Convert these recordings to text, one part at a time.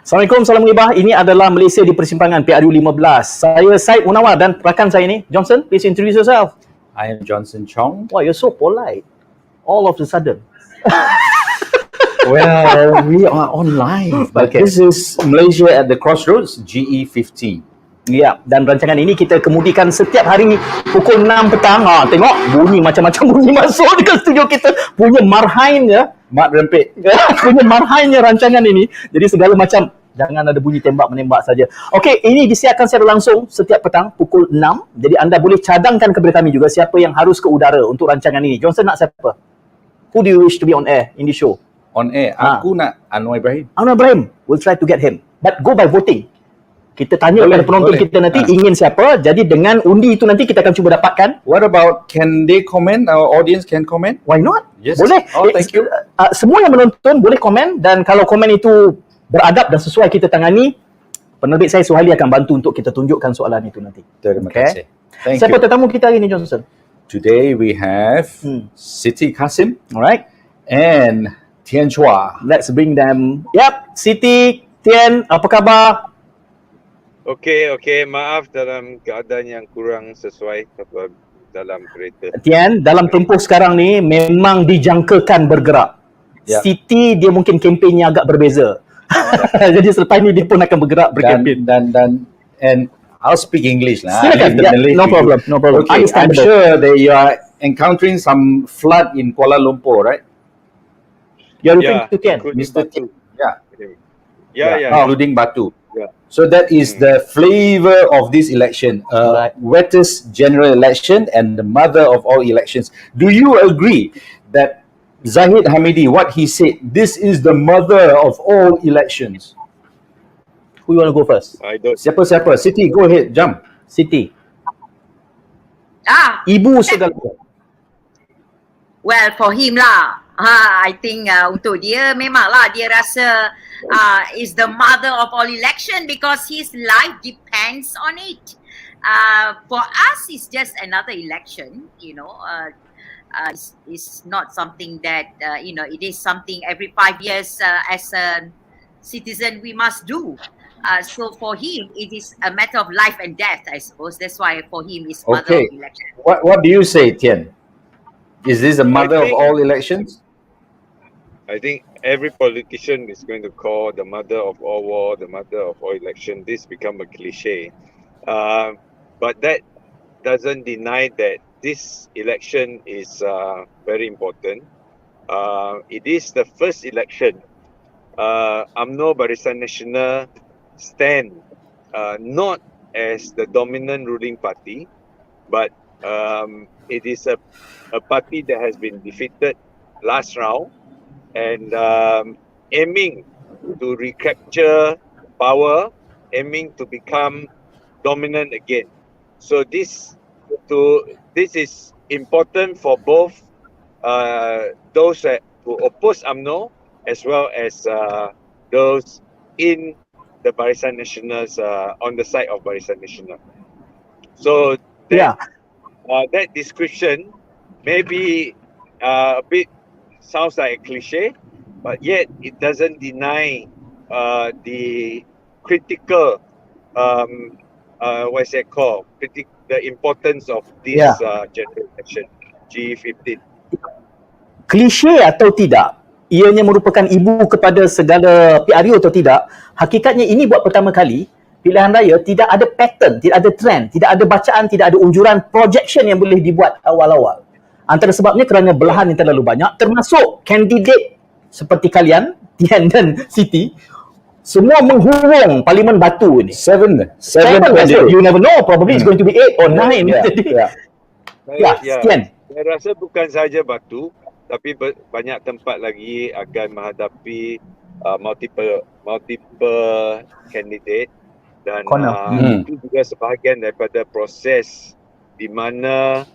Assalamualaikum, salam ngibah. Ini adalah Malaysia di Persimpangan PRU15. Saya Syed Munawar dan rakan saya ni, Johnson. Please introduce yourself. I am Johnson Chong. Wow, you're so polite. All of a sudden. Well, we are on live, but Okay. this is Malaysia at the Crossroads, GE15. Ya, dan rancangan ini kita kemudikan setiap hari pukul 6 petang. Tengok, bunyi macam-macam bunyi masuk dekat studio kita. Punya marhainnya, Mat rempit. punya marhainnya rancangan ini. Jadi segala macam, jangan ada bunyi tembak-menembak saja. Okey, ini disiarkan secara langsung setiap petang pukul 6. Jadi anda boleh cadangkan kepada kami juga siapa yang harus ke udara untuk rancangan ini. Johnson nak siapa? Who do you wish to be on air in the show? On air, aku nak Anwar Ibrahim. Anwar Ibrahim, we'll try to get him. But go by voting. Kita tanya kepada penonton kita nanti ingin siapa. Jadi dengan undi itu nanti kita akan cuba dapatkan. What about, can they comment? Our audience can comment? Why not? Yes. Boleh. Oh, thank you. Semua yang menonton boleh komen, dan kalau komen itu beradab dan sesuai kita tangani, penerbit saya Suhaili akan bantu untuk kita tunjukkan soalan itu nanti. Terima Okay. kasih. Thank Siapa you. tetamu kita hari ini, Johnson? Today we have Siti Kasim Alright. and Tian Chua. Let's bring them. Yep, Siti, Tian, apa khabar? Okey, maaf dalam keadaan yang kurang sesuai dalam kereta. Tian, dalam tempoh sekarang ni memang dijangkakan bergerak. Ya. Siti dia mungkin kempennya agak berbeza. Jadi selepas ni dia pun akan bergerak berkempen. And I'll speak English lah. Silakan. Leave the Yeah, Malay no to you. problem, no problem. Okay, I'm Understandable. sure that you are encountering some flood in Kuala Lumpur, right? You're referring to Tian? including Mr. Batu. Yeah, Ya. including Batu. Yeah. So that is the flavor of this election, Right. wettest general election and the mother of all elections. Do you agree that Zahid Hamidi, what he said, this is the mother of all elections? Who you want to go first? I don't. Siapa? Siti, go ahead, jump. Siti. Ibu segala. Well, for him lah. I think untuk dia memanglah dia rasa is the mother of all election because his life depends on it. For us, it's just another election, you know. It's not something that, it is something every 5 years as a citizen we must do. So for him, it is a matter of life and death, I suppose. That's why for him, it's mother Okay. of election. What do you say, Tian? Is this the mother of think- all elections? I think every politician is going to call the mother of all war, the mother of all election. This become a cliche, but that doesn't deny that this election is very important. It is the first election. UMNO Barisan Nasional stand not as the dominant ruling party, but it is a party that has been defeated last round and aiming to recapture power, aiming to become dominant again. So this is important for both those who oppose UMNO as well as those in the Barisan Nasionals on the side of Barisan Nasional. So that description maybe a bit sounds like a cliche, but yet it doesn't deny the critical what's it called? The importance of this general election, G15. Klise atau tidak, ianya merupakan ibu kepada segala PRU atau tidak, hakikatnya ini buat pertama kali pilihan raya tidak ada pattern, tidak ada trend, tidak ada bacaan, tidak ada unjuran projection yang boleh dibuat awal-awal. Antara sebabnya kerana belahan yang terlalu banyak, termasuk kandidat seperti kalian, Tian dan Siti, semua menghurung Parlimen Batu ni. Seven. You never know, probably it's going to be 8 or 9. Tian. Saya rasa bukan saja Batu, tapi banyak tempat lagi akan menghadapi multiple candidate dan itu juga sebahagian daripada proses di mana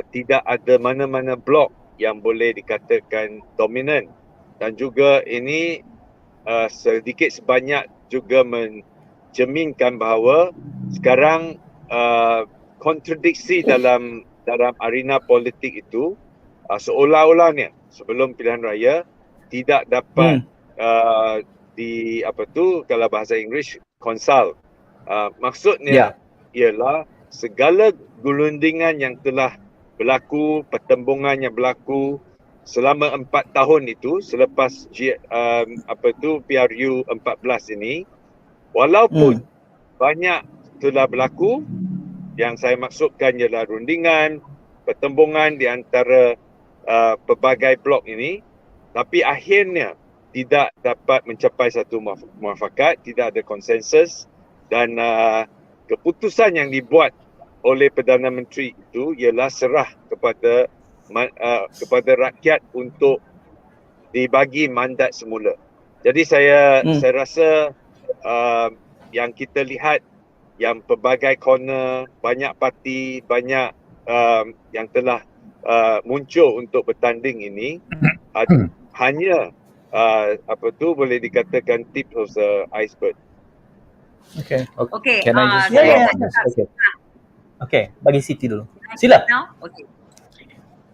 tidak ada mana-mana blok yang boleh dikatakan dominan, dan juga ini sedikit sebanyak juga mencerminkan bahawa sekarang kontradiksi dalam arena politik itu seolah-olahnya sebelum pilihan raya tidak dapat kalau bahasa Inggeris consult. Maksudnya ialah segala gelundingan yang telah berlaku, pertembungan yang berlaku selama 4 tahun itu selepas PRU 14 ini, walaupun banyak telah berlaku, yang saya maksudkan ialah rundingan, pertembungan di antara pelbagai blok ini, tapi akhirnya tidak dapat mencapai satu muafakat, tidak ada konsensus, dan keputusan yang dibuat oleh Perdana Menteri itu ialah serah kepada rakyat untuk dibagi mandat semula. Jadi saya rasa yang kita lihat yang pelbagai corner, banyak parti, banyak yang telah muncul untuk bertanding ini hanya boleh dikatakan tip of the iceberg. Okay. Can I just Okay, bagi Siti dulu. Sila.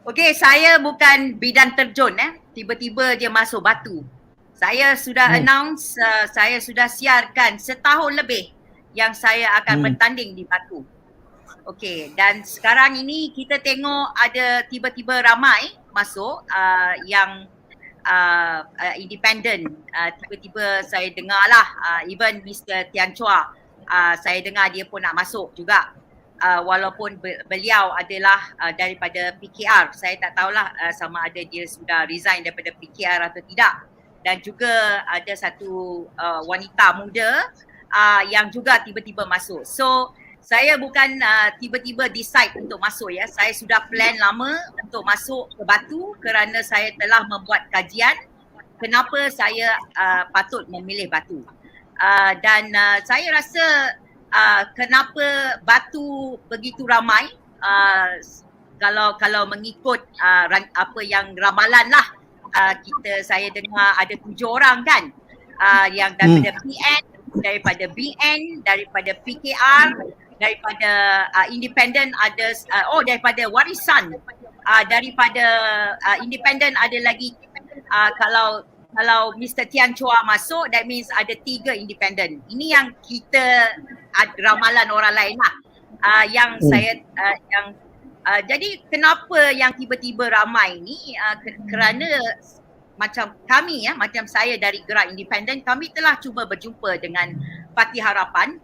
Okay, saya bukan bidang terjun tiba-tiba dia masuk Batu. Saya sudah announce, saya sudah siarkan setahun lebih yang saya akan bertanding di Batu. Okay, dan sekarang ini kita tengok ada tiba-tiba ramai masuk yang independent. Tiba-tiba saya dengar lah, even Mr. Tian Chua, saya dengar dia pun nak masuk juga. Walaupun beliau adalah daripada PKR. Saya tak tahulah sama ada dia sudah resign daripada PKR atau tidak. Dan juga ada satu wanita muda yang juga tiba-tiba masuk. So saya bukan tiba-tiba decide untuk masuk ya. Saya sudah plan lama untuk masuk ke Batu kerana saya telah membuat kajian kenapa saya patut memilih Batu. Dan saya rasa kenapa Batu begitu ramai, kalau mengikut apa yang ramalan lah, saya dengar ada 7 orang kan yang daripada PN, daripada BN, daripada PKR, daripada independent ada daripada warisan, daripada independent ada lagi kalau Mr. Tian Chua masuk, that means ada 3 independent. Ini yang kita ramalan orang lain lah. Jadi kenapa yang tiba-tiba ramai ni? Kerana macam kami macam saya dari gerak independen, kami telah cuba berjumpa dengan Parti Harapan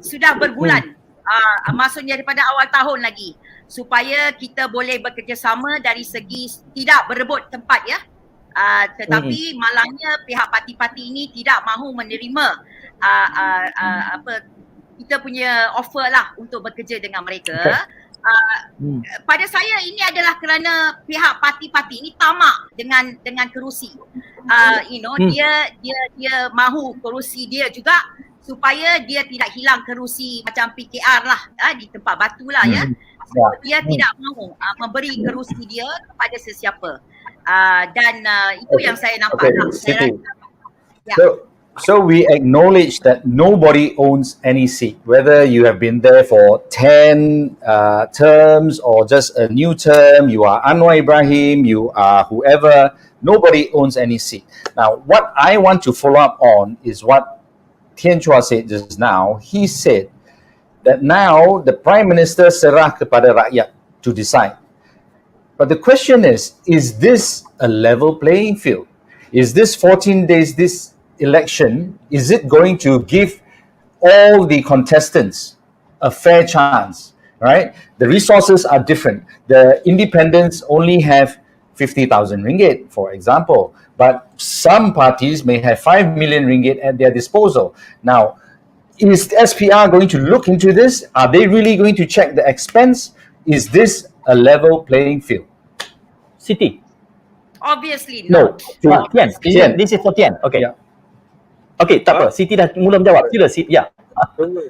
sudah berbulan. Maksudnya daripada awal tahun lagi, supaya kita boleh bekerjasama dari segi tidak berebut tempat ya. Tetapi malangnya pihak parti-parti ini tidak mahu menerima kita punya offer lah untuk bekerja dengan mereka. Pada saya ini adalah kerana pihak parti-parti ini tamak dengan kerusi. Dia mahu kerusi dia juga supaya dia tidak hilang kerusi macam PKR lah di tempat Batu lah ya. Dia tidak mahu memberi kerusi dia kepada sesiapa. Dan itu yang saya nampak. Siti. So we acknowledge that nobody owns any seat, whether you have been there for 10 terms or just a new term, you are Anwar Ibrahim, you are whoever, nobody owns any seat. Now, what I want to follow up on is what Tian Chua said just now. He said that now the Prime Minister serah kepada rakyat to decide. But the question is this a level playing field? Is this 14 days, this election, is it going to give all the contestants a fair chance, right? The resources are different. The independents only have 50,000 ringgit, for example, but some parties may have 5 million ringgit at their disposal. Now, is SPR going to look into this? Are they really going to check the expense? Is this a level playing field? Siti. Obviously No. not. Tian. This is for Tian. Okay. Yeah. Okay, tak apa. Siti dah mula menjawab. Sila Siti. Ya.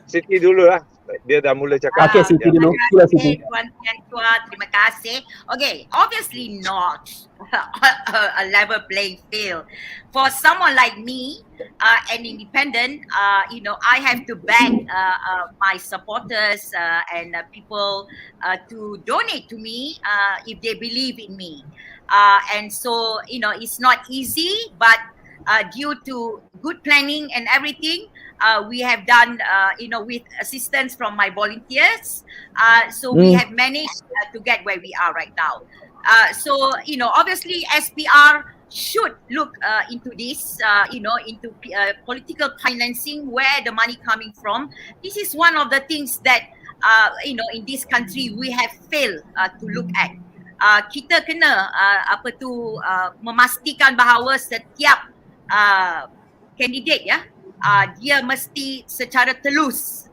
Siti dulu lah. Dia dah mula cakap. Okey, Siti dulu. Sila Siti. Tuan Tian Chua, terima kasih. Okay, obviously not a level playing field. For someone like me, an independent, I have to beg my supporters and people to donate to me if they believe in me. And so, it's not easy, but due to good planning and everything, we have done, with assistance from my volunteers. So we have managed to get where we are right now. So, obviously SPR should look into this, into political financing, where the money coming from. This is one of the things that, in this country we have failed to look at. Kita kena memastikan bahawa setiap kandidat dia mesti secara telus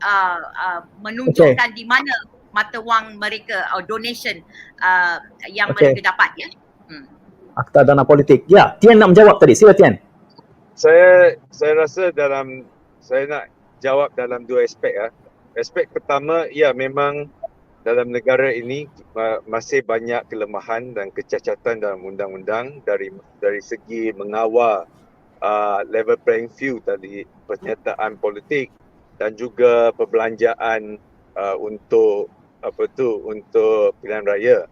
menunjukkan di mana mata wang mereka atau donation yang mereka dapat Akta dana politik. Ya, Tian nak menjawab tadi. Sila Tian. Saya rasa saya nak jawab dalam dua aspek. Aspek pertama, ya memang dalam negara ini masih banyak kelemahan dan kecacatan dalam undang-undang dari segi mengawal level playing field tadi, pernyataan politik dan juga perbelanjaan untuk pilihan raya.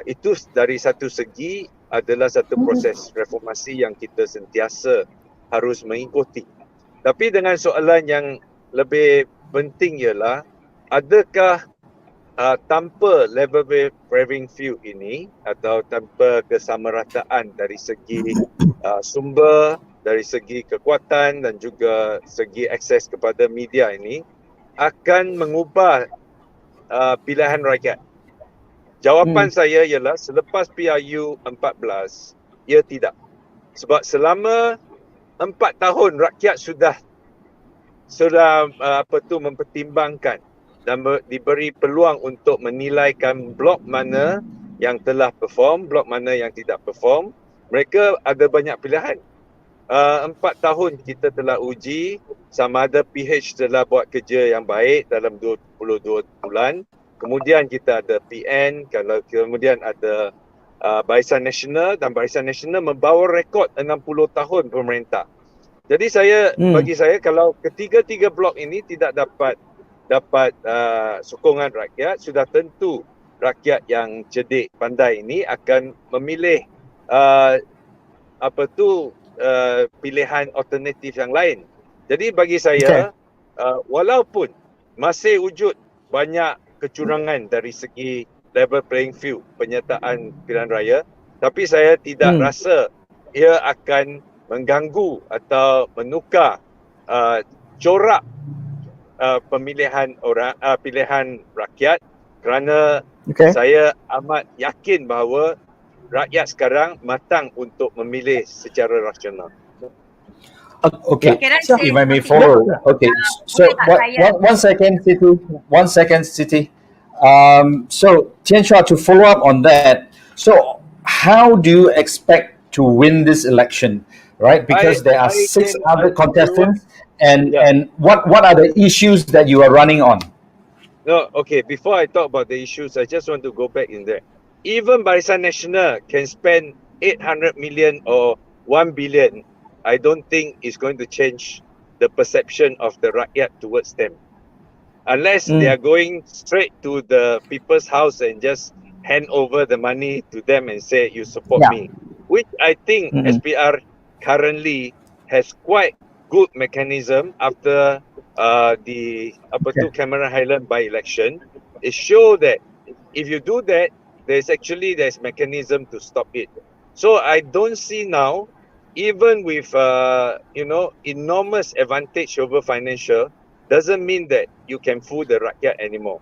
Itu dari satu segi adalah satu proses reformasi yang kita sentiasa harus mengikuti. Tapi dengan soalan yang lebih penting ialah, adakah tanpa level playing field ini atau tanpa kesamarataan dari segi sumber, dari segi kekuatan dan juga segi akses kepada media ini akan mengubah pilihan rakyat? Jawapan saya ialah selepas PRU 14, ia tidak. Sebab selama 4 tahun rakyat sudah mempertimbangkan dan diberi peluang untuk menilaikan blok mana yang telah perform, blok mana yang tidak perform. Mereka ada banyak pilihan. 4 tahun kita telah uji sama ada PH telah buat kerja yang baik dalam 22 bulan. Kemudian kita ada PN, kemudian ada Barisan Nasional, dan Barisan Nasional membawa rekod 60 tahun pemerintah. Jadi bagi saya, kalau ketiga-tiga blok ini tidak dapat sokongan rakyat, sudah tentu rakyat yang cerdik, pandai ini akan memilih pilihan alternatif yang lain. Jadi bagi saya, walaupun masih wujud banyak kecurangan dari segi level playing field penyertaan pilihan raya, tapi saya tidak rasa ia akan mengganggu atau menukar corak pemilihan pilihan rakyat, kerana saya amat yakin bahawa rakyat sekarang matang untuk memilih secara rasional. Okay, if I may follow. Okay, so one second, Siti. So Tian Chua, to follow up on that. So how do you expect to win this election, right? Because there are 6 other contestants, and what are the issues that you are running on? No, okay. Before I talk about the issues, I just want to go back in there. Even Barisan Nasional can spend 800 million or 1 billion. I don't think it's going to change the perception of the rakyat towards them. Unless they are going straight to the people's house and just hand over the money to them and say, you support me. Which I think SPR currently has quite good mechanism after the Cameron Highland by-election. It shows that if you do that, there's mechanism to stop it. So I don't see now, even with enormous advantage over financial, doesn't mean that you can fool the rakyat anymore.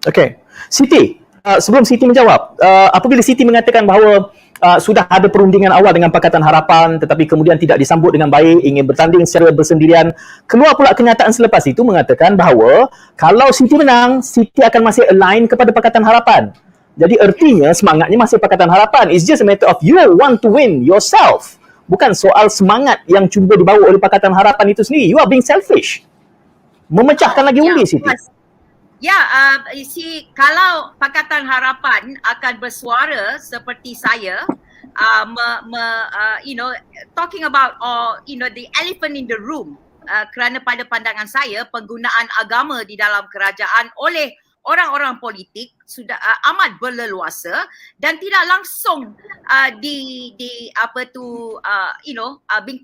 Okay, Siti, sebelum Siti menjawab, apabila Siti mengatakan bahawa sudah ada perundingan awal dengan Pakatan Harapan tetapi kemudian tidak disambut dengan baik, ingin bertanding secara bersendirian, keluar pula kenyataan selepas itu mengatakan bahawa kalau Siti menang, Siti akan masih align kepada Pakatan Harapan. Jadi artinya semangatnya masih Pakatan Harapan. It's just a matter of you want to win yourself. Bukan soal semangat yang cuba dibawa oleh Pakatan Harapan itu sendiri. You are being selfish. Memecahkan lagi undi, Siti. Kalau Pakatan Harapan akan bersuara seperti saya, talking about the elephant in the room, kerana pada pandangan saya penggunaan agama di dalam kerajaan oleh orang-orang politik sudah amat berleluasa dan tidak langsung being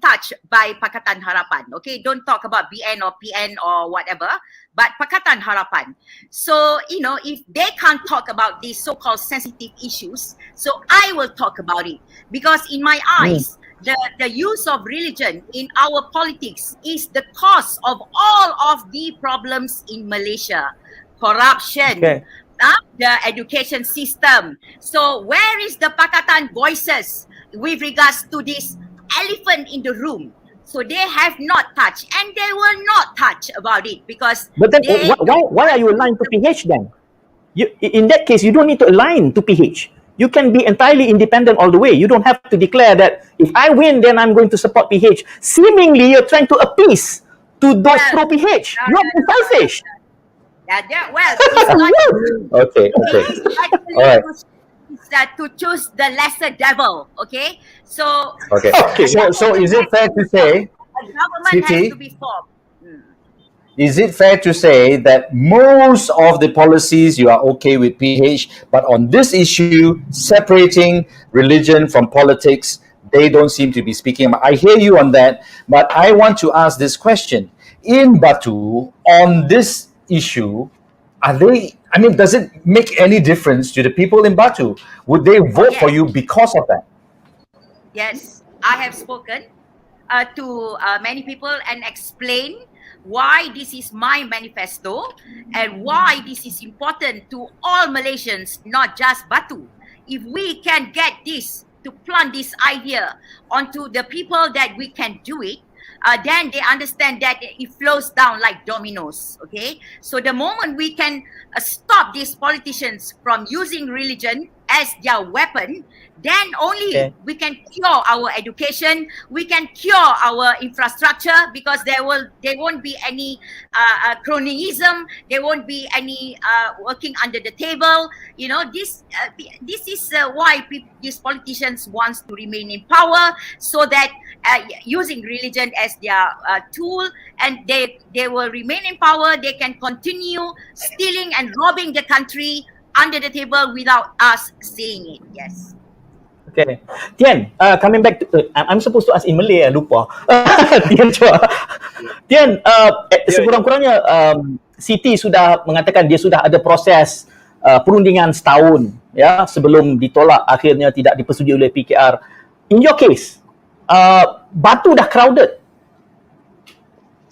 touched by Pakatan Harapan. Okay, don't talk about BN or PN or whatever, but Pakatan Harapan. So, if they can't talk about these so-called sensitive issues, so I will talk about it. Because in my eyes, the use of religion in our politics is the cause of all of the problems in Malaysia. Corruption, the education system. So where is the Pakatan voices with regards to this elephant in the room? So they have not touched and they will not touch about it because But then why are you aligned to PH then? In that case, you don't need to align to PH. You can be entirely independent all the way. You don't have to declare that if I win, then I'm going to support PH. Seemingly, you're trying to appease to those pro-PH. You're selfish. It's not. Okay. All right. To choose the lesser devil. Okay. So. Okay. So is it fair to say, a government Siti, has to be formed? is it fair to say that most of the policies you are okay with PH, but on this issue, separating religion from politics, they don't seem to be speaking about? I hear you on that, but I want to ask this question. In Batu, on this issue, does it make any difference to the people in Batu? Would they vote for you because of that? Yes, I have spoken to many people and explained why this is my manifesto and why this is important to all Malaysians, not just Batu. If we can get this, to plant this idea onto the people that we can do it, then they understand that it flows down like dominoes, okay? So the moment we can stop these politicians from using religion as their weapon, then only we can cure our education, we can cure our infrastructure, because there won't be any cronyism, there won't be any working under the table. This is why these politicians wants to remain in power, so that using religion as their tool, and they will remain in power. They can continue stealing and robbing the country under the table without us seeing it. Yes. Okay. Tian, coming back to, I'm supposed to ask in Malay, lupa. Tian Chua. Tian, sekurang-kurangnya Siti sudah mengatakan dia sudah ada proses perundingan setahun ya sebelum ditolak, akhirnya tidak dipersetujui oleh PKR. In your case, Batu dah crowded.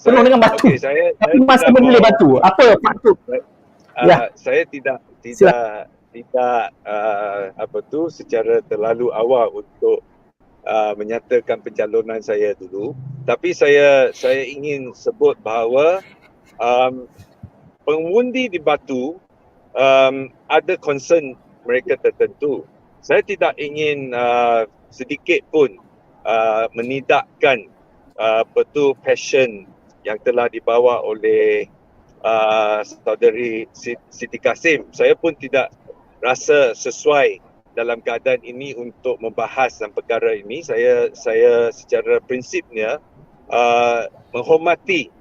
Penuh dengan batu. Tapi masih memilih Batu. Apa patut? Saya tidak secara terlalu awal untuk menyatakan pencalonan saya dulu, tapi saya ingin sebut bahawa pengundi di Batu ada concern mereka tertentu. Saya tidak ingin sedikit pun menidakkan passion yang telah dibawa oleh saudari Siti Kasim. Saya pun tidak rasa sesuai dalam keadaan ini untuk membahas tentang perkara ini. Saya secara prinsipnya menghormati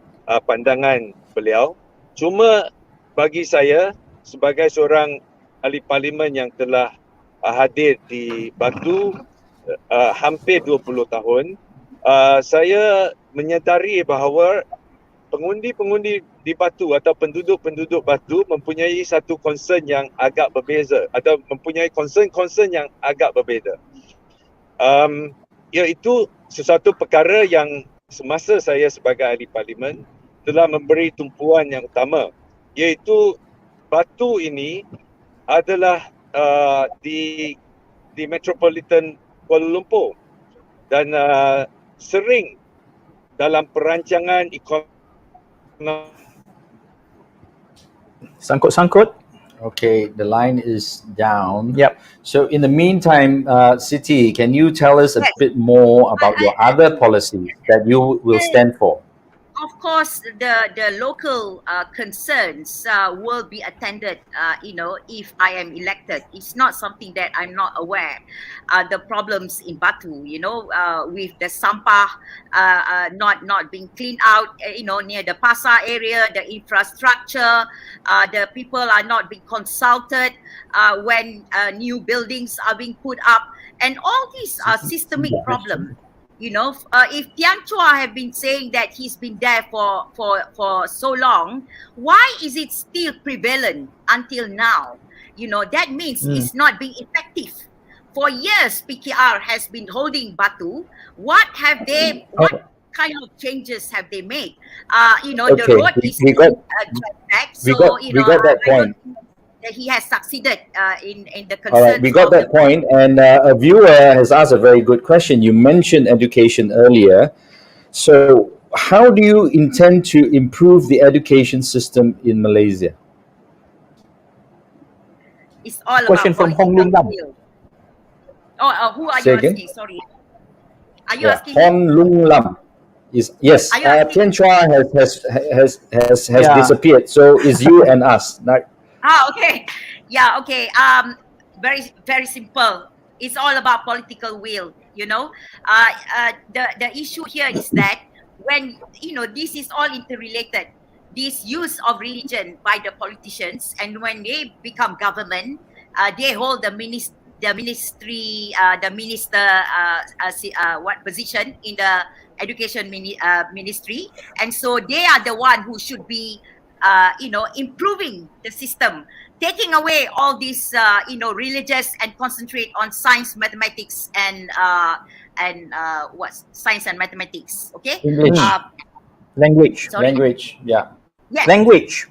pandangan beliau. Cuma bagi saya sebagai seorang ahli parlimen yang telah hadir di Batu hampir 20 tahun, saya menyedari bahawa pengundi-pengundi di Batu atau penduduk-penduduk Batu mempunyai satu concern yang agak berbeza, atau mempunyai concern yang agak berbeza. Iaitu sesuatu perkara yang semasa saya sebagai ahli parlimen telah memberi tumpuan yang utama, iaitu Batu ini adalah di Metropolitan Kuala Lumpur dan sering dalam perancangan ekonomi. Sangkut-sangkut. Okay, the line is down. Yep. So in the meantime, Siti, can you tell us a bit more about your other policies that you will stand for? of course, the local concerns will be attended, if I am elected. It's not something that I'm not aware. The problems in Batu, with the sampah not being cleaned out, near the pasar area, the infrastructure, the people are not being consulted when new buildings are being put up, and all these are systemic problems. If Tian Chua have been saying that he's been there for so long, why is it still prevalent until now? That means it's not being effective. For years, PKR has been holding Batu. What kind of changes have they made? The road is back, so we got that point. That he has succeeded in the concerns. All right, we got that point, and a viewer has asked a very good question. You mentioned education earlier, so how do you intend to improve the education system in Malaysia? It's all Question about from Hong Lung Lam. Who are Say you again? asking? Sorry, are you asking? Hong Lung Lam is yes. Are you asking- Tian Chua has Yeah. disappeared, so it's you and us. Okay. Yeah, okay. Very, very simple. It's all about political will, The issue here is that when, this is all interrelated, this use of religion by the politicians, and when they become government, they hold the minister position in the education ministry, and so they are the one who should be improving the system, taking away all these religious and concentrate on science, mathematics, and science and mathematics. Okay. English. Language. Sorry? Language. Yeah. Yes. Language.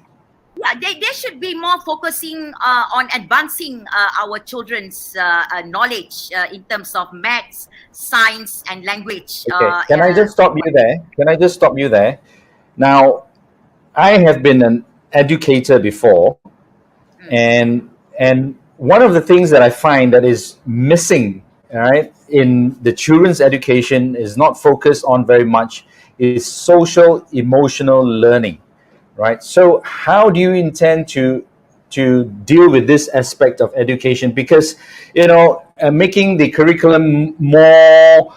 Yeah, they should be more focusing on advancing our children's knowledge in terms of maths, science, and language. Okay. Can I just stop you there? Now, I have been an educator before, and one of the things that I find that is missing, right, in the children's education is not focused on very much is social emotional learning, right? So how do you intend to deal with this aspect of education? Because making the curriculum more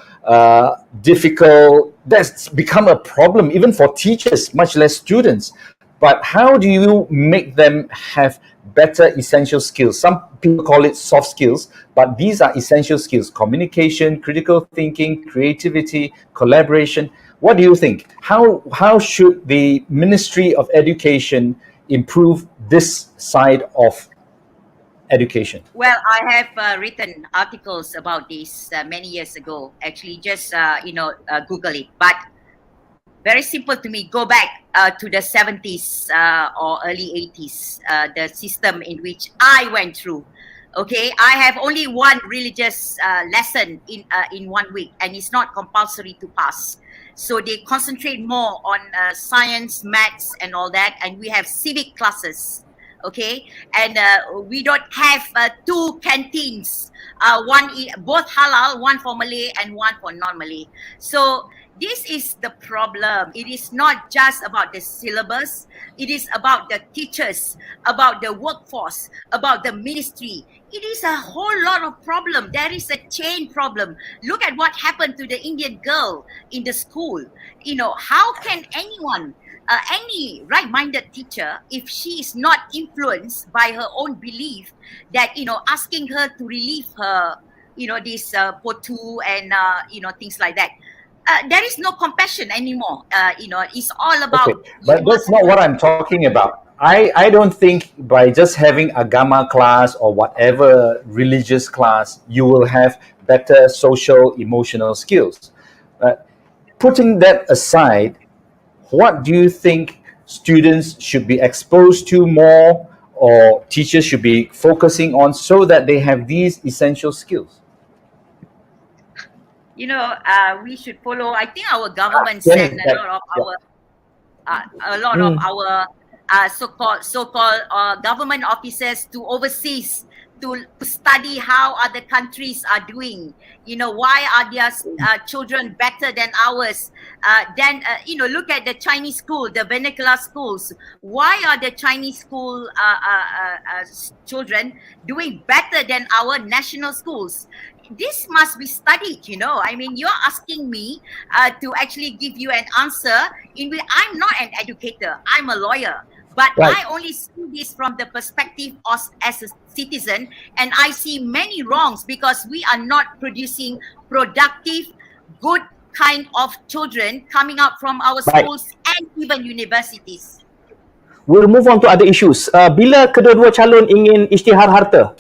difficult, that's become a problem even for teachers, much less students. But how do you make them have better essential skills? Some people call it soft skills, but these are essential skills: communication, critical thinking, creativity, collaboration. What do you think? How should the Ministry of Education improve this side of education? Well, I have written articles about this many years ago. Actually, just Google it. But very simple to me. Go back to the 70s or early 80s. The system in which I went through. Okay, I have only one religious lesson in 1 week, and it's not compulsory to pass. So they concentrate more on science, maths, and all that. And we have civic classes. Okay, and we don't have two canteens, both halal, one for Malay and one for non-Malay. So this is the problem. It is not just about the syllabus. It is about the teachers, about the workforce, about the ministry. It is a whole lot of problem. There is a chain problem. Look at what happened to the Indian girl in the school. How can anyone, any right-minded teacher, if she is not influenced by her own belief, that asking her to relieve her, this potu and things like that, there is no compassion anymore. It's all about. Okay, but that's not what I'm talking about. I don't think by just having agama class or whatever religious class, you will have better social emotional skills. Putting that aside, what do you think students should be exposed to more, or teachers should be focusing on, so that they have these essential skills? We should follow. I think our government sent a lot of our so-called government officers to overseas to study how other countries are doing. Why are their children better than ours? Then look at the Chinese school, the vernacular schools. Why are the Chinese school children doing better than our national schools? This must be studied. I mean, you're asking me to actually give you an answer in which I'm not an educator, I'm a lawyer. But Right. I only see this from the perspective as a citizen, and I see many wrongs because we are not producing productive, good kind of children coming out from our Right. schools and even universities. We'll move on to other issues. Bila kedua-dua calon ingin isytihar harta?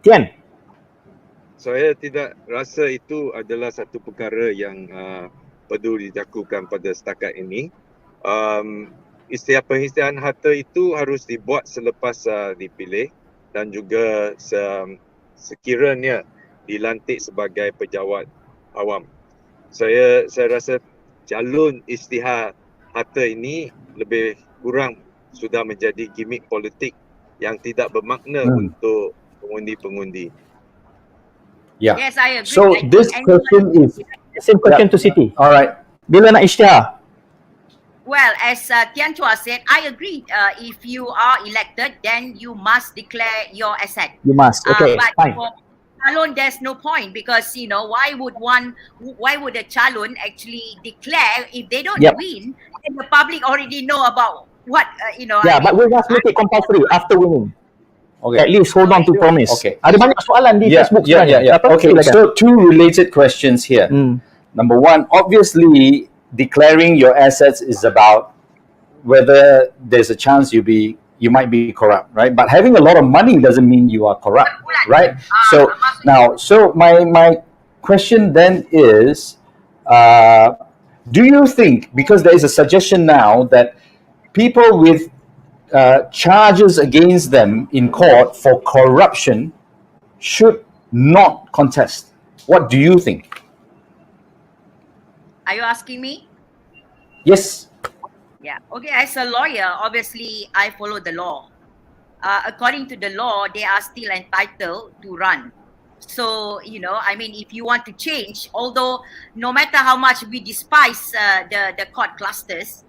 Tian? Saya tidak rasa itu adalah satu perkara yang perlu dilakukan pada setakat ini. Pengisytiharan harta itu harus dibuat selepas dipilih dan juga sekiranya dilantik sebagai pejabat awam. Saya rasa calon isytihar harta ini lebih kurang sudah menjadi gimmick politik yang tidak bermakna untuk pengundi-pengundi. Yeah. Yes, I agree. So I think this anyone- question is Same question to Siti. all right. Bila nak isytihar? Well, as Tian Chua said, I agree. If you are elected, then you must declare your asset. You must. Okay, But fine. for calon, there's no point because why would a calon actually declare if they don't Yep. win? And the public already know about what Yeah, but we must make it compulsory after winning. Okay. At least hold on to promise. Okay. Ada banyak soalan di Facebook sebenarnya. Apa? Okay, Silakan. so two related questions here. Number one, obviously, declaring your assets is about whether there's a chance you might be corrupt, right? But having a lot of money doesn't mean you are corrupt, right? So my question then is, do you think, because there is a suggestion now that people with charges against them in court for corruption should not contest? What do you think? Are you asking me? Yes. Yeah. Okay. As a lawyer, obviously, I follow the law. According to the law, they are still entitled to run. So, I mean, if you want to change, although no matter how much we despise the court clusters,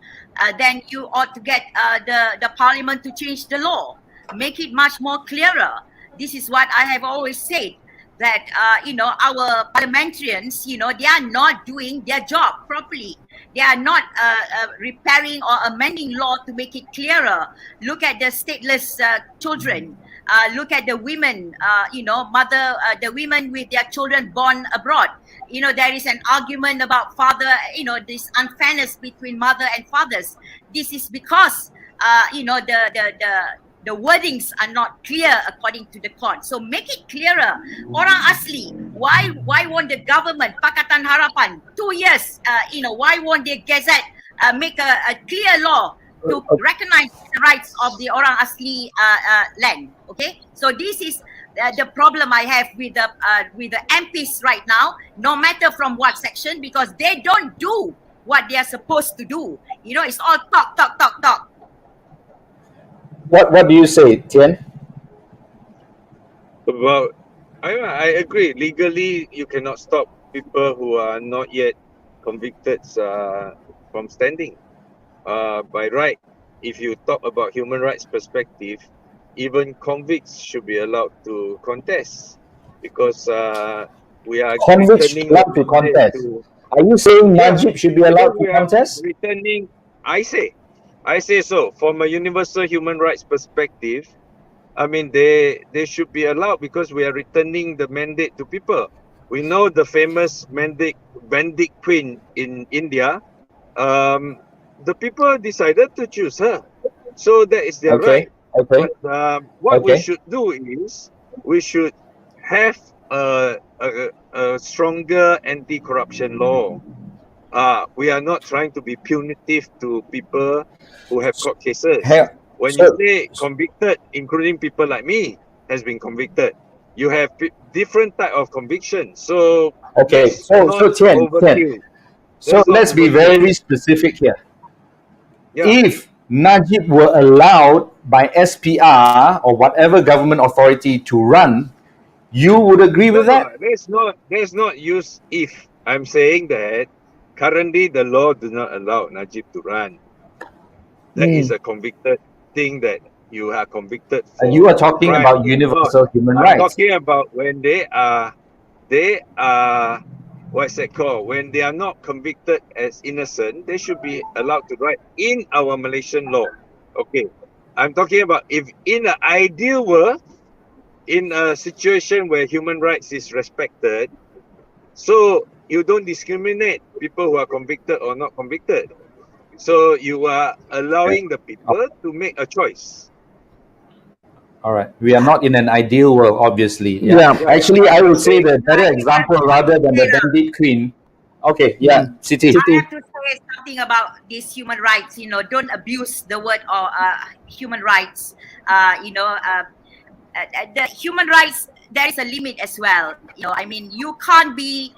then you ought to get the parliament to change the law, make it much more clearer. This is what I have always said, that, our parliamentarians, they are not doing their job properly. They are not repairing or amending law to make it clearer. Look at the stateless children. Look at the women, the women with their children born abroad. There is an argument about father, this unfairness between mother and fathers. This is because, the wordings are not clear according to the court. So make it clearer. Orang asli, why won't the government, Pakatan Harapan, 2 years, why won't the Gazette make a clear law to recognize the rights of the orang asli land? Okay, so this is the problem I have with the MPs right now, no matter from what section, because they don't do what they are supposed to do. It's all talk. What do you say, Tian? Well, I agree. Legally, you cannot stop people who are not yet convicted from standing. By right, if you talk about human rights perspective, even convicts should be allowed to contest, because we are Convicts returning allowed to contest. Are you saying Najib should be allowed to we are contest? Returning, I say so. From a universal human rights perspective, I mean, they should be allowed, because we are returning the mandate to people. We know the famous Bandit Queen in India. The people decided to choose her, so that is their right. Okay. But what we should do is we should have a stronger anti-corruption law. We are not trying to be punitive to people who have court cases. When you say convicted, including people like me, has been convicted, you have different type of conviction. So Okay. So Tian. So let's be very specific here. Yeah. If Najib were allowed by SPR or whatever government authority to run, you would agree with that? There's not use if. I'm saying that currently the law does not allow Najib to run. That is a convicted thing that you are convicted for. And you are talking crime. about universal human I'm rights. talking about when they are what's that called? When they are not convicted as innocent, they should be allowed to ride in our Malaysian law. Okay. I'm talking about if in an ideal world, in a situation where human rights is respected, so you don't discriminate people who are convicted or not convicted. So you are allowing the people to make a choice. All right. We are not in an ideal world, obviously. Yeah. Actually, I would say the better example rather than the bandit queen. Okay. Yeah. Siti. I have to say something about these human rights. Don't abuse the word or human rights. The human rights, there is a limit as well. You can't be,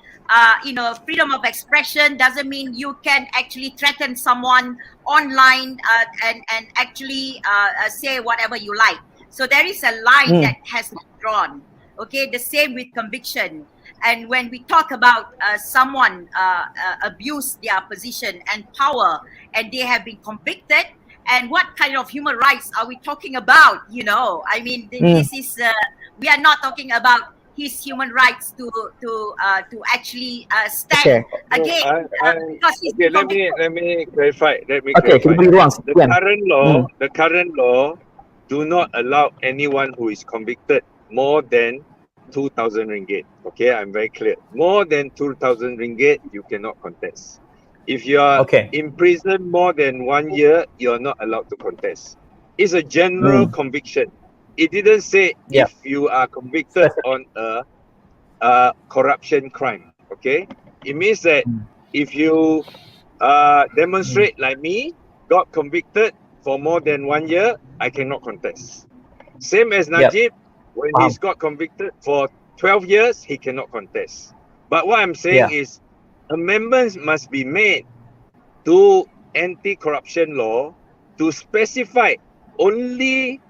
freedom of expression doesn't mean you can actually threaten someone online and actually say whatever you like. So there is a line that has been drawn. Okay, the same with conviction. And when we talk about someone abuse their position and power, and they have been convicted, and what kind of human rights are we talking about? This is we are not talking about his human rights to actually stand again. Let me clarify. Okay, The current law do not allow anyone who is convicted more than 2,000 ringgit. Okay, I'm very clear. More than 2,000 ringgit, you cannot contest. If you are in prison more than 1 year, you are not allowed to contest. It's a general conviction. It didn't say if you are convicted on a corruption crime. Okay, it means that if you demonstrate like me, got convicted for more than 1 year, I cannot contest. Same as Najib, when he's got convicted for 12 years, he cannot contest. But what I'm saying is, amendments must be made to anti-corruption law to specify only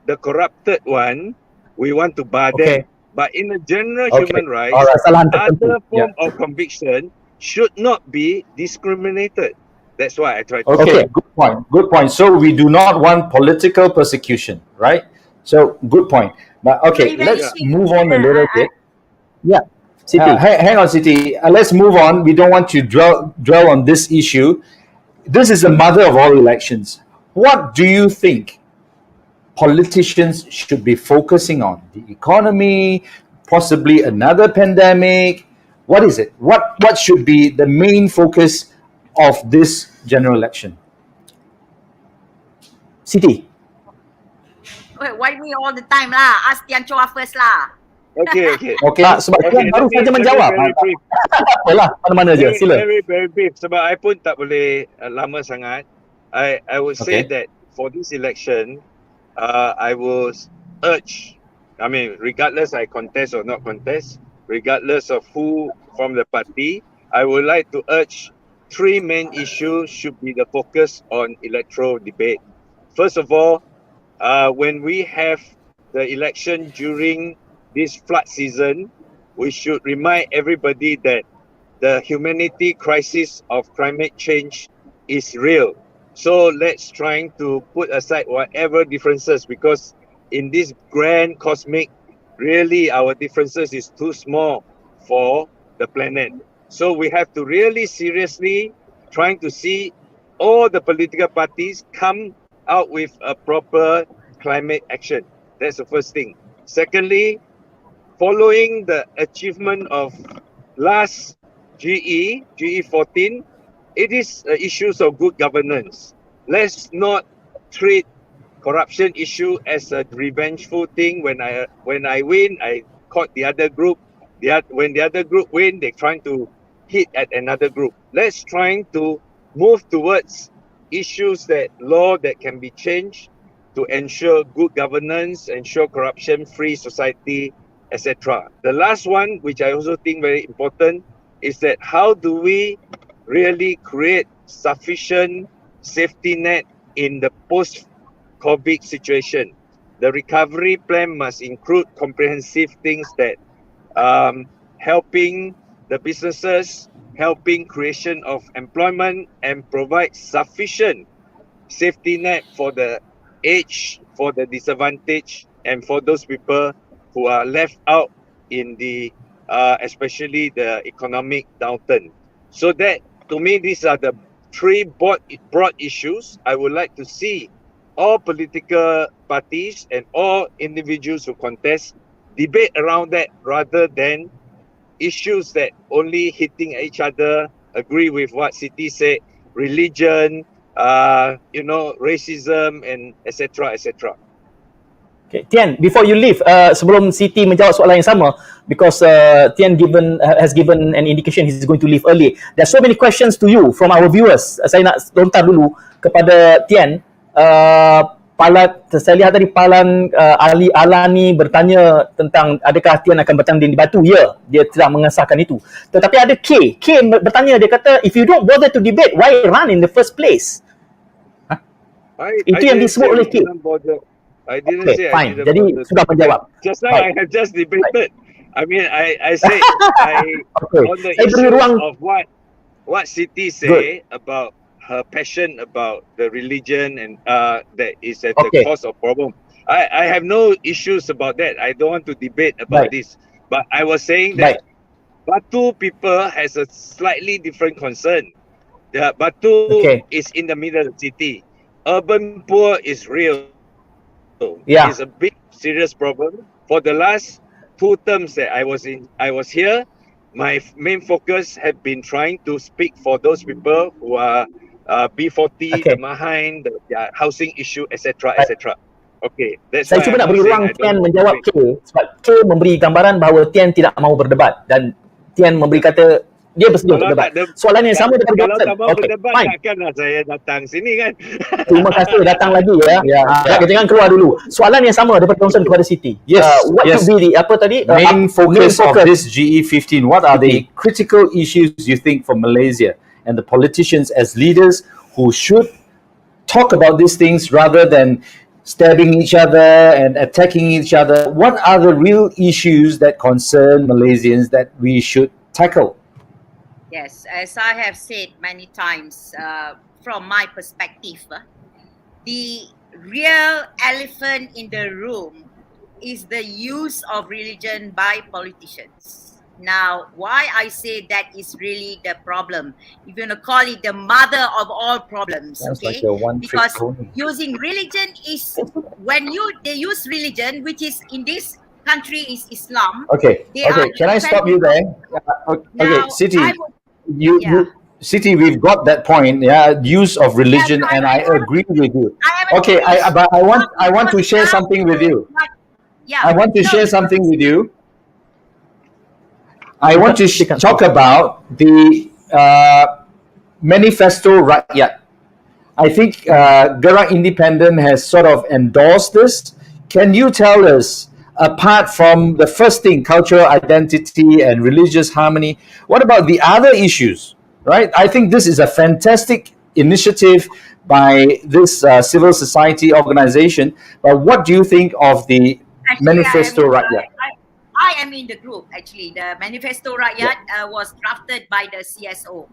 the corrupted one we want to bar them. But in a general human rights, other form of conviction should not be discriminated. That's why I try to say. Good point. So we do not want political persecution, right? So good point. But let's move on a little bit. Hang on, Siti. Let's move on. We don't want to dwell on this issue. This is the mother of all elections. What do you think politicians should be focusing on? The economy, possibly another pandemic? What is it? What should be the main focus of this general election? Siti. Why me all the time lah? Ask Tian Chua first lah. Okay. Sebab Tian baru saja menjawab. Tak apalah, mana-mana je. Sila. Very brief. Sebab I pun tak boleh lama sangat. I would say that for this election, I will urge, regardless I contest or not contest, regardless of who from the party, I would like to urge 3 main issues should be the focus on electoral debate. First of all, when we have the election during this flood season, we should remind everybody that the humanity crisis of climate change is real. So let's try to put aside whatever differences, because in this grand cosmic, really our differences is too small for the planet. So we have to really seriously trying to see all the political parties come out with a proper climate action. That's the first thing. Secondly, following the achievement of last GE 14, it is issues of good governance. Let's not treat corruption issue as a revengeful thing. When I win, I caught the other group. When the other group win, they're trying to hit at another group. Let's try to move towards issues that can be changed to ensure good governance, ensure corruption-free society, etc. The last one, which I also think very important, is that how do we really create sufficient safety net in the post-COVID situation. The recovery plan must include comprehensive things that helping the businesses, helping creation of employment, and provide sufficient safety net for the aged, for the disadvantaged, and for those people who are left out in the especially the economic downturn. So that, to me, these are the three broad issues I would like to see all political parties and all individuals who contest debate around that, rather than issues that only hitting each other. Agree with what Siti said, religion, racism, and etc. etc. Okay, Tian, before you leave, sebelum Siti menjawab soalan yang sama, because Tian has given an indication he's going to leave early. There's so many questions to you from our viewers. Saya nak lontar dulu kepada Tian. Saya lihat tadi Palan Ali Alani bertanya tentang adakah Tian akan bertanding di Batu. Ya, dia telah mengesahkan itu. Tetapi ada K bertanya, dia kata, if you don't bother to debate, why run in the first place? Itu yang disebut oleh K. I didn't say fine. I didn't Jadi bother. sudah menjawab. Just now I have just debated. I mean, I said on the issue of what Siti say about her passion about the religion and that is at the cause of problem. I have no issues about that. I don't want to debate about this. But I was saying that Batu people has a slightly different concern. The Batu is in the middle of the city. Urban poor is real. It's a big serious problem. For the last 2 terms that I was here, my main focus have been trying to speak for those people who are B40, the Mahain, the housing issue, etc. etc. Okay, that's saya cuba nak beri ruang Tian menjawab K, sebab K memberi gambaran bahawa Tian tidak mahu berdebat dan Tian memberi kata dia bersedia untuk berdebat. Soalan yang sama daripada Johnson. Okay, fine. Takkanlah saya datang sini kan. Terima kasih datang lagi ya. Jangan keluar dulu. Soalan yang sama daripada Johnson kepada Siti. What would be the main focus of this GE15? What are the critical issues you think for Malaysia and the politicians as leaders who should talk about these things rather than stabbing each other and attacking each other? What are the real issues that concern Malaysians that we should tackle? Yes, as I have said many times, from my perspective, the real elephant in the room is the use of religion by politicians. Now, why I say that is really the problem, if you want to call it the mother of all problems, okay? Because using religion is, when they use religion, which is in this country is Islam. Okay. Can I stop you there? Okay, Siti. Siti, we've got that point. Use of religion, and I agree with you. Okay, but I want to share something with you. I want to share something with you. I want to talk about the Manifesto Rakyat. I think Gerak Independent has sort of endorsed this. Can you tell us, apart from the first thing, cultural identity and religious harmony, what about the other issues, right? I think this is a fantastic initiative by this civil society organization. But what do you think of the Manifesto Rakyat? I am in the group, actually. The Manifesto Rakyat was drafted by the CSO.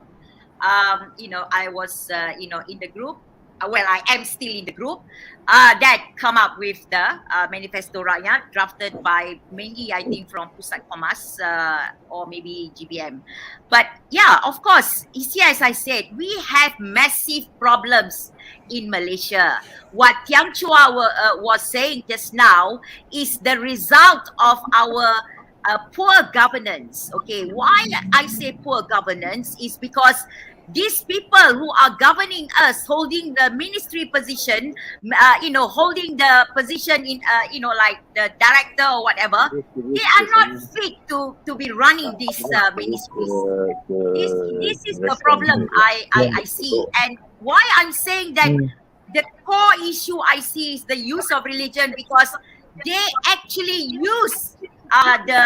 I was, in the group. Well, I am still in the group that come up with the Manifesto Rakyat, drafted by mainly, I think, from Pusat Komas or maybe GBM. But yeah, of course, as I said, we have massive problems in Malaysia. What Tian Chua was saying just now is the result of our poor governance. Okay, why I say poor governance is because these people who are governing us, holding the ministry position, holding the position in, like the director or whatever, they are not fit to be running these ministries. This is the problem I see. And why I'm saying that the core issue I see is the use of religion, because they actually use the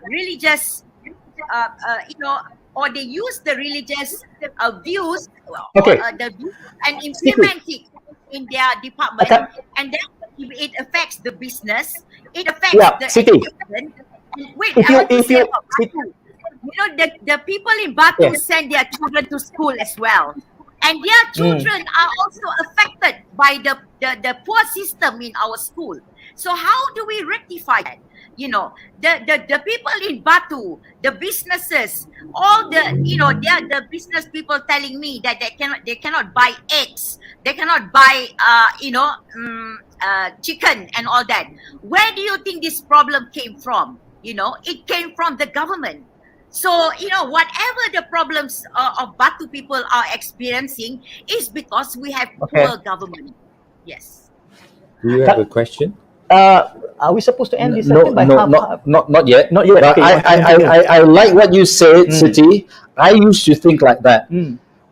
religious or they use the religious views Okay. the views and implement it in their department, and then it affects the business, it affects the Siti. education. And wait, I want to say about Batu. You know, the people in Batu send their children to school as well, and their children are also affected by the poor system in our school. So how do we rectify that? You know, the people in Batu, the businesses, all the, you know, they are the business people telling me that they cannot buy eggs, they cannot buy chicken and all that. Where do you think this problem came from? You know, it came from the government. So, you know, whatever the problems of Batu people are experiencing is because we have poor government. Yes. Do you have a question? Are we supposed to end this session by half? Not yet. Not yet. But Okay. I like what you said, Siti. I used to think like that.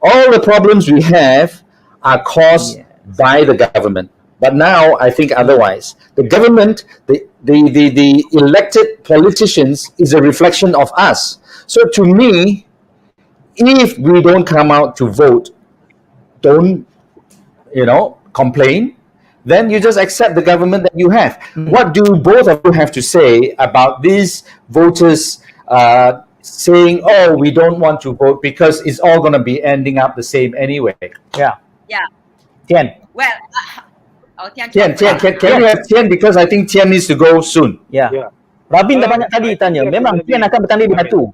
All the problems we have are caused by the government. But now I think otherwise. The government, the elected politicians is a reflection of us. So to me, if we don't come out to vote, don't, complain, then you just accept the government that you have. What do both of you have to say about these voters saying, oh, we don't want to vote because it's all going to be ending up the same anyway? Yeah. Tian. Well, Tian, can you have Tian, because I think Tian needs to go soon. Yeah. Rabin dah banyak tadi tanya. Memang Tian akan bertanding di Batu.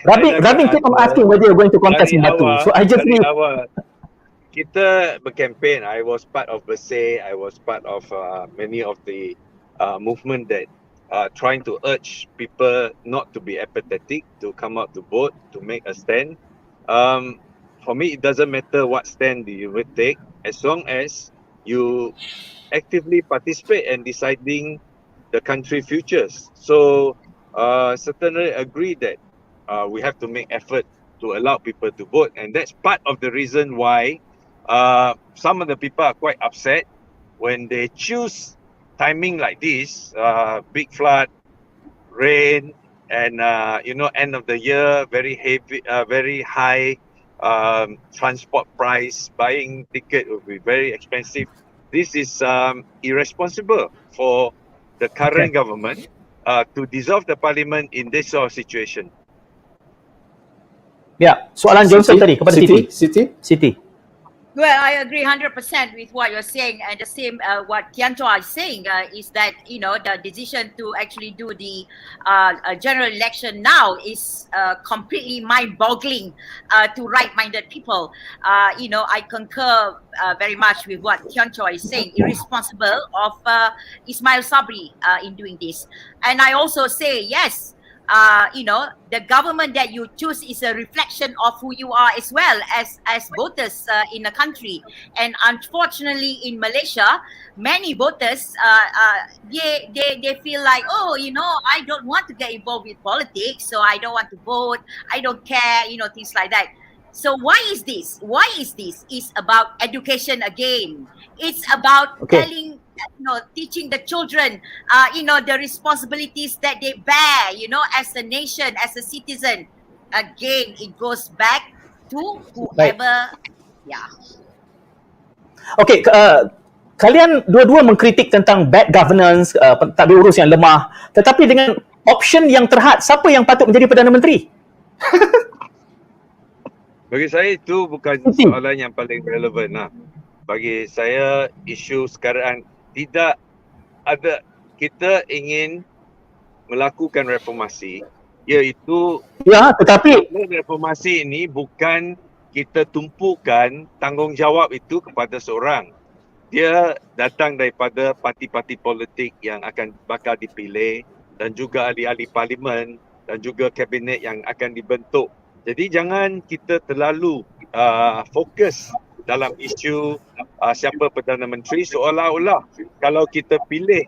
Rabin keep on asking whether you're going to contest in Batu. So I just need... Kita berkempen. I was part of Bersih. I was part of many of the movement that trying to urge people not to be apathetic, to come out to vote, to make a stand. For me, it doesn't matter what stand you will take, as long as you actively participate in deciding the country futures. So certainly agree that we have to make effort to allow people to vote, and that's part of the reason why some of the people are quite upset when they choose timing like this, big flood, rain, and end of the year, very heavy, very high transport price, buying ticket will be very expensive. This is irresponsible for the current government to dissolve the parliament in this sort of situation. Ya, soalan Johnson tadi kepada Siti. Well, I agree 100% with what you're saying, and the same what Tian Chua is saying is that, you know, the decision to actually do the general election now is completely mind-boggling to right-minded people. I concur very much with what Tian Chua is saying, irresponsible of Ismail Sabri in doing this. And I also say, yes, the government that you choose is a reflection of who you are as well as voters in the country. And unfortunately, in Malaysia, many voters they feel like, I don't want to get involved with politics, so I don't want to vote. I don't care, things like that. So why is this? It's about education again. It's about teaching the children, the responsibilities that they bear, as a nation, as a citizen. Again, it goes back to whoever. Okay, kalian dua-dua mengkritik tentang bad governance, tadbir urus yang lemah. Tetapi dengan option yang terhad, siapa yang patut menjadi Perdana Menteri? Bagi saya itu bukan soalan yang paling relevan lah. Bagi saya, isu sekarang tidak ada. Kita ingin melakukan reformasi, iaitu tetapi reformasi ini bukan kita tumpukan tanggungjawab itu kepada seorang. Dia datang daripada parti-parti politik yang akan bakal dipilih, dan juga ahli-ahli parlimen, dan juga kabinet yang akan dibentuk. Jadi jangan kita terlalu fokus dalam isu siapa Perdana Menteri, seolah-olah kalau kita pilih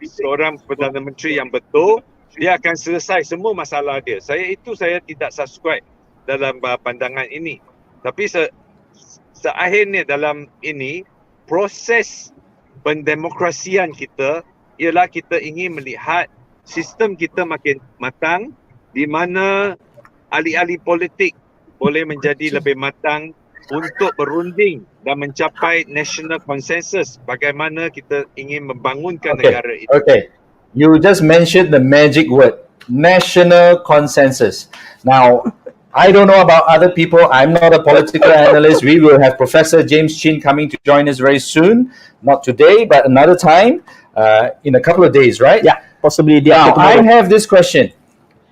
seorang Perdana Menteri yang betul, dia akan selesai semua masalah dia. Saya tidak subscribe dalam pandangan ini. Tapi seakhirnya dalam ini, proses pendemokrasian kita ialah kita ingin melihat sistem kita makin matang, di mana ahli-ahli politik boleh menjadi lebih matang untuk berunding dan mencapai national consensus bagaimana kita ingin membangunkan negara itu. Okay. You just mentioned the magic word, national consensus. Now, I don't know about other people. I'm not a political analyst. We will have Professor James Chin coming to join us very soon. Not today, but another time, in a couple of days, right? Yeah, possibly. Now, I have this question.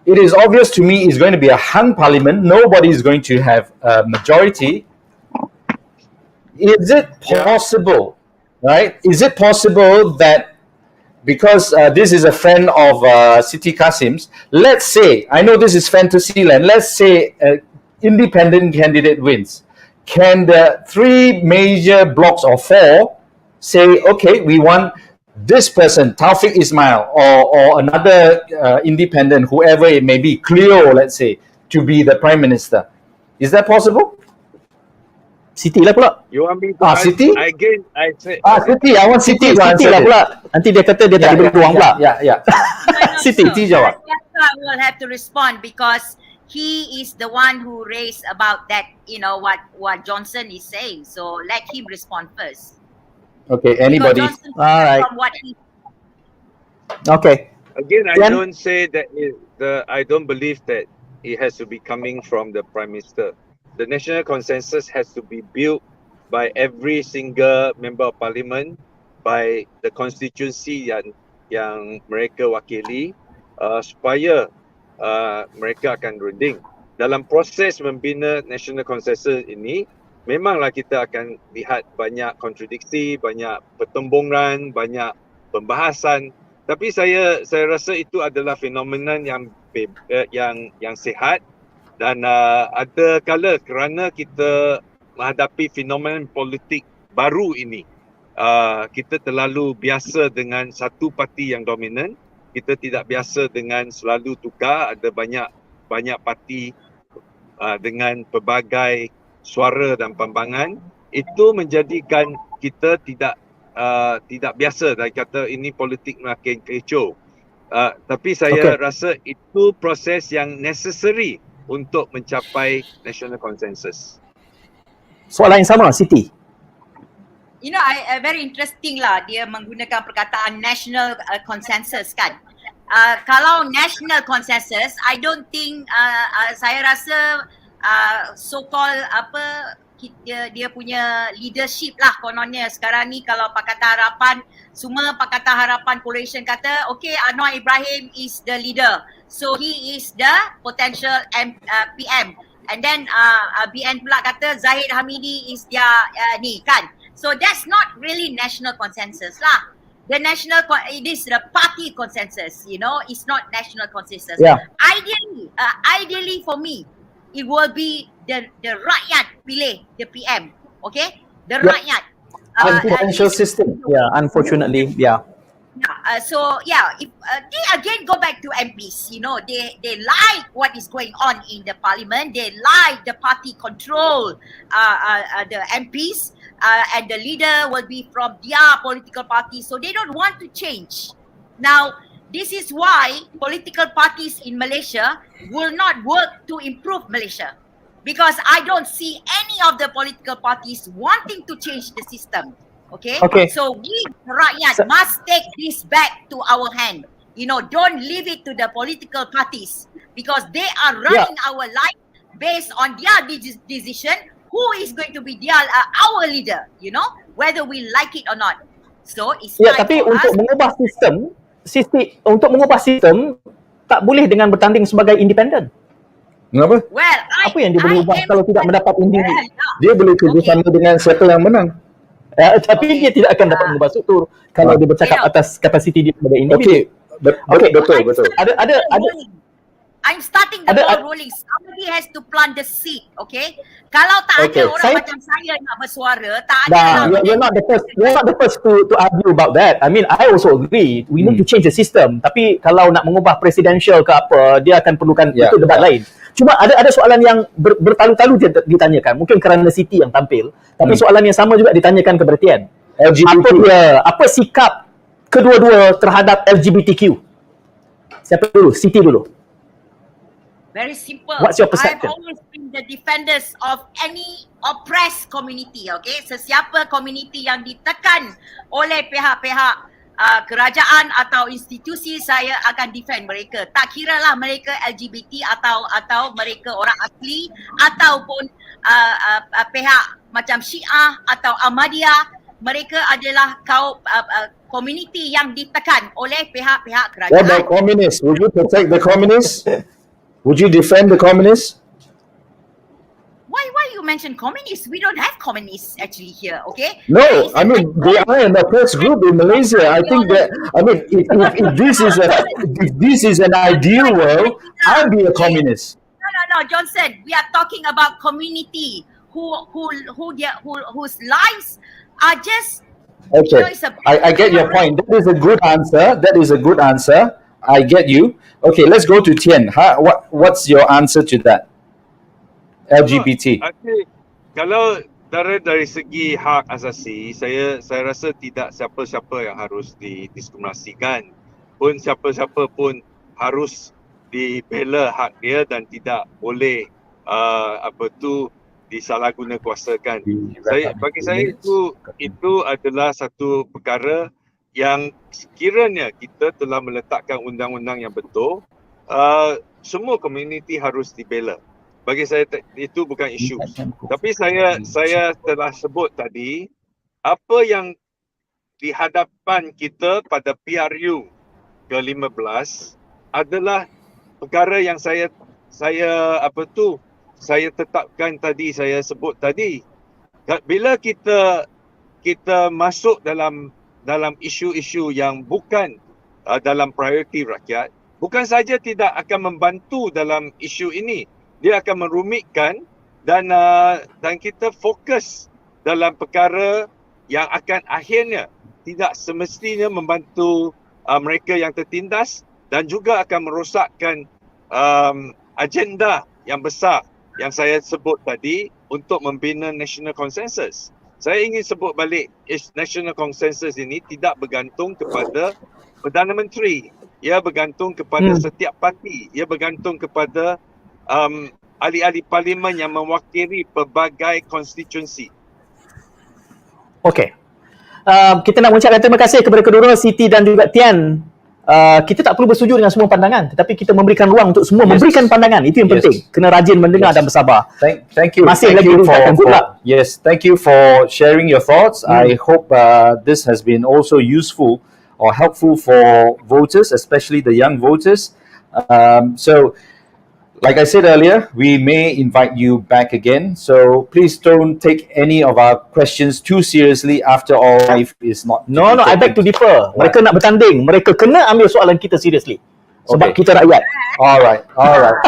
It is obvious to me it's going to be a hung parliament. Nobody is going to have a majority. Is it possible, right? Is it possible that because this is a friend of Siti Kasim's, let's say, I know this is fantasy land, let's say an independent candidate wins. Can the three major blocks or four say, okay, we want this person, Taufik Ismail, or another independent, whoever it may be, Cleo, let's say, to be the Prime Minister? Is that possible? Siti lah pula. You want me to Siti? again? I said Siti, I want Siti to answer lah it. pula. Nanti dia kata dia tak ada ruang pula. Yeah. Siti jawab. I will have to respond because he is the one who raised about that, what Johnson is saying. So let him respond first. Okay, anybody? Because Johnson Alright. from what he Okay. again. I Tian? don't say that I don't believe that it has to be coming from the Prime Minister. The national consensus has to be built by every single member of parliament, by the constituency yang mereka wakili, supaya mereka akan runding. Dalam proses membina national consensus ini, memanglah kita akan lihat banyak kontradiksi, banyak pertembungan, banyak pembahasan. Tapi saya rasa itu adalah fenomena yang sihat. Dan ada kala kerana kita menghadapi fenomena politik baru ini, kita terlalu biasa dengan satu parti yang dominan. Kita tidak biasa dengan selalu tukar. Ada banyak parti dengan pelbagai suara dan pandangan. Itu menjadikan kita tidak biasa. Dan kata ini politik makin kecoh. Tapi saya rasa itu proses yang necessary untuk mencapai national consensus. Soalan yang sama, Siti. Very interesting lah dia menggunakan perkataan national consensus kan. Kalau national consensus, I don't think saya rasa so-called dia punya leadership lah kononnya sekarang ni. Kalau Pakatan Harapan, semua Pakatan Harapan coalition kata okay, Anwar Ibrahim is the leader, so he is the potential PM, and then BN pula kata Zahid Hamidi is their ni kan. So that's not really national consensus lah. The it is the party consensus, it's not national consensus. Yeah. Ideally for me, it will be the rakyat pilih the PM, okay? The rakyat. Presidential system. Yeah, unfortunately, yeah. If they again go back to MPs, they like what is going on in the parliament. They like the party control the MPs, and the leader will be from their political party. So they don't want to change. Now, this is why political parties in Malaysia will not work to improve Malaysia, because I don't see any of the political parties wanting to change the system. Okay. So we rakyat must take this back to our hand. Don't leave it to the political parties, because they are running our life based on their decision. Who is going to be our leader? Whether we like it or not. So it's tapi untuk mengubah sistem tak boleh dengan bertanding sebagai independen. Kenapa? Well, apa yang dia boleh ubah kalau tidak mendapat undi? Dia boleh kerjasama dengan siapa yang menang. Tapi dia tidak akan dapat mengubah struktur kalau dia bercakap atas kapasiti dia sebagai individu. Betul. Ada I'm starting the ball rolling. Somebody has to plant the seed, okay? Kalau tak ada orang macam saya nak bersuara, tak ada. You're not the first to argue about that. I mean, I also agree. We need to change the system. Tapi kalau nak mengubah presidential ke apa, dia akan perlukan itu debat lain. Cuma ada soalan yang bertalu-talu ditanyakan. Mungkin kerana Siti yang tampil. Tapi soalan yang sama juga ditanyakan kepada Tian. Apa sikap kedua-dua terhadap LGBTQ? Siapa dulu? Siti dulu. Very simple. What's your perception? I've always been the defenders of any oppressed community, okay? Sesiapa komuniti yang ditekan oleh pihak-pihak kerajaan atau institusi, saya akan defend mereka. Tak kiralah mereka LGBT atau mereka orang asli ataupun pihak macam Syiah atau Ahmadiyah, mereka adalah komuniti yang ditekan oleh pihak-pihak kerajaan. What about communists? Would you protect the communists? Would you defend the communists? Why you mention communists? We don't have communists actually here, okay? No, I mean they are an oppressed group in Malaysia. I think that if this is an ideal world, I'll be a communist. No, Johnson. We are talking about community whose lives are just. Okay, I get your point. That is a good answer. I get you. Okay, let's go to Tian. What's your answer to that? LGBT. Kalau dari segi hak asasi, saya rasa tidak siapa-siapa yang harus didiskriminasikan. Pun siapa-siapa pun harus dibela hak dia dan tidak boleh disalahguna kuasakan. Bagi saya itu adalah satu perkara yang sekiranya kita telah meletakkan undang-undang yang betul, semua komuniti harus dibela. Bagi saya itu bukan isu. Tapi saya telah sebut tadi, apa yang di hadapan kita pada PRU ke-15 adalah perkara yang saya tetapkan tadi, saya sebut tadi. Bila kita masuk dalam isu-isu yang bukan dalam prioriti rakyat, bukan saja tidak akan membantu dalam isu ini, dia akan merumitkan dan kita fokus dalam perkara yang akan akhirnya tidak semestinya membantu mereka yang tertindas dan juga akan merosakkan agenda yang besar yang saya sebut tadi untuk membina national consensus. Saya ingin sebut balik, national consensus ini tidak bergantung kepada Perdana Menteri. Ia bergantung kepada setiap parti. Ia bergantung kepada ahli-ahli parlimen yang mewakili pelbagai konstituensi. Okey. Kita nak mengucapkan terima kasih kepada kedua-dua, Siti dan juga Tian. Kita tak perlu bersetuju dengan semua pandangan, tetapi kita memberikan ruang untuk semua memberikan pandangan. Itu yang penting. Kena rajin mendengar dan bersabar. Thank you. Masih Thank lagi you thank you for sharing your thoughts. I hope this has been also useful or helpful for voters, especially the young voters. So like I said earlier, we may invite you back again. So please don't take any of our questions too seriously. After all, life is not. No, I beg to differ. Mereka nak bertanding. Mereka kena ambil soalan kita seriously. Sebab kita rakyat. Alright.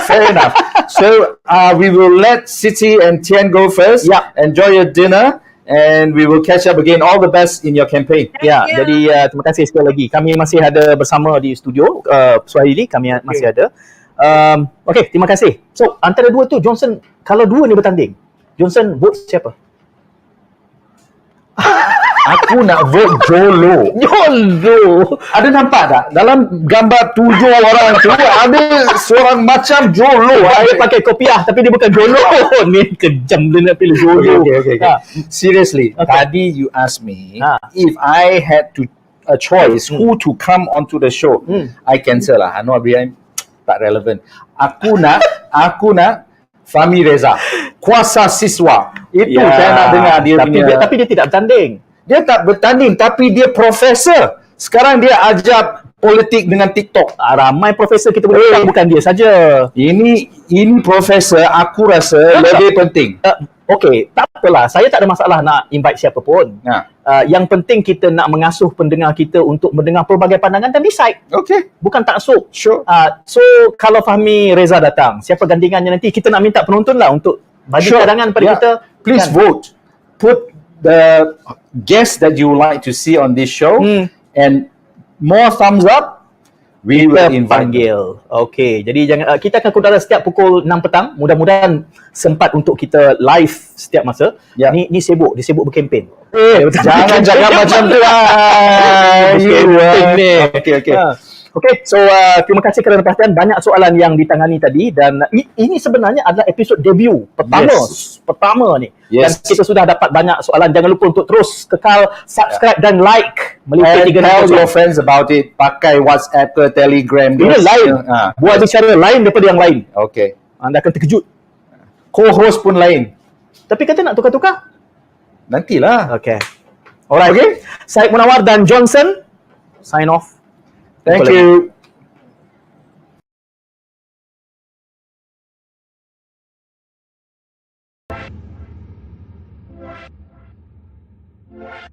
Fair enough. So we will let Siti and Tian go first. Yeah. Enjoy your dinner. And we will catch up again. All the best in your campaign. Jadi terima kasih sekali lagi. Kami masih ada bersama di studio Swahili. Kami masih ada. Okay, terima kasih. So, antara dua tu, Johnson, kalau dua ni bertanding, Johnson vote siapa? Aku nak vote Jolo. Ada nampak tak? Dalam gambar 7 orang tu, ada seorang macam Jolo. Dia pakai kopiah, tapi dia bukan Jolo. Ni kejam dia nak pilih Jolo. Okay. Seriously, tadi you asked me if I had a choice who to come onto the show. I cancel lah. I know tak relevan. Aku nak Fahmi Reza, kuasa siswa. Itu saya nak dengar dia tapi dia tidak bertanding. Dia tak bertanding, tapi dia profesor. Sekarang dia ajar politik dengan TikTok. Ramai profesor kita boleh, bukan dia saja. Ini profesor aku rasa lebih penting. Okey, tak apalah. Saya tak ada masalah nak invite siapa pun. Yang penting kita nak mengasuh pendengar kita untuk mendengar pelbagai pandangan dan decide. Okay. Bukan taksub. Sure. So, kalau Fahmi Reza datang, siapa gandingannya nanti, kita nak minta penonton lah untuk bagi cadangan pada kita. Please vote. Put the guests that you would like to see on this show and more thumbs up. We will invite you. Okey, jadi kita akan kudara setiap pukul 6 petang. Mudah-mudahan sempat untuk kita live setiap masa. Ni sibuk, dia sibuk berkempen. Jangan macam tu lah. Okay. Okay, so terima kasih kerana perhatian. Banyak soalan yang ditangani tadi dan ini sebenarnya adalah episod debut pertama ni. Dan kita sudah dapat banyak soalan. Jangan lupa untuk terus kekal subscribe dan like. And tell your friends about it. Pakai WhatsApp ke Telegram. Ini lain. Buat bicara lain daripada yang lain. Okay. Anda akan terkejut. Co-host pun lain. Tapi kata nak tukar-tukar? Nantilah. Okay. Alright. Okay. Syed Munawar dan Johnson sign off. Thank you. Yeah.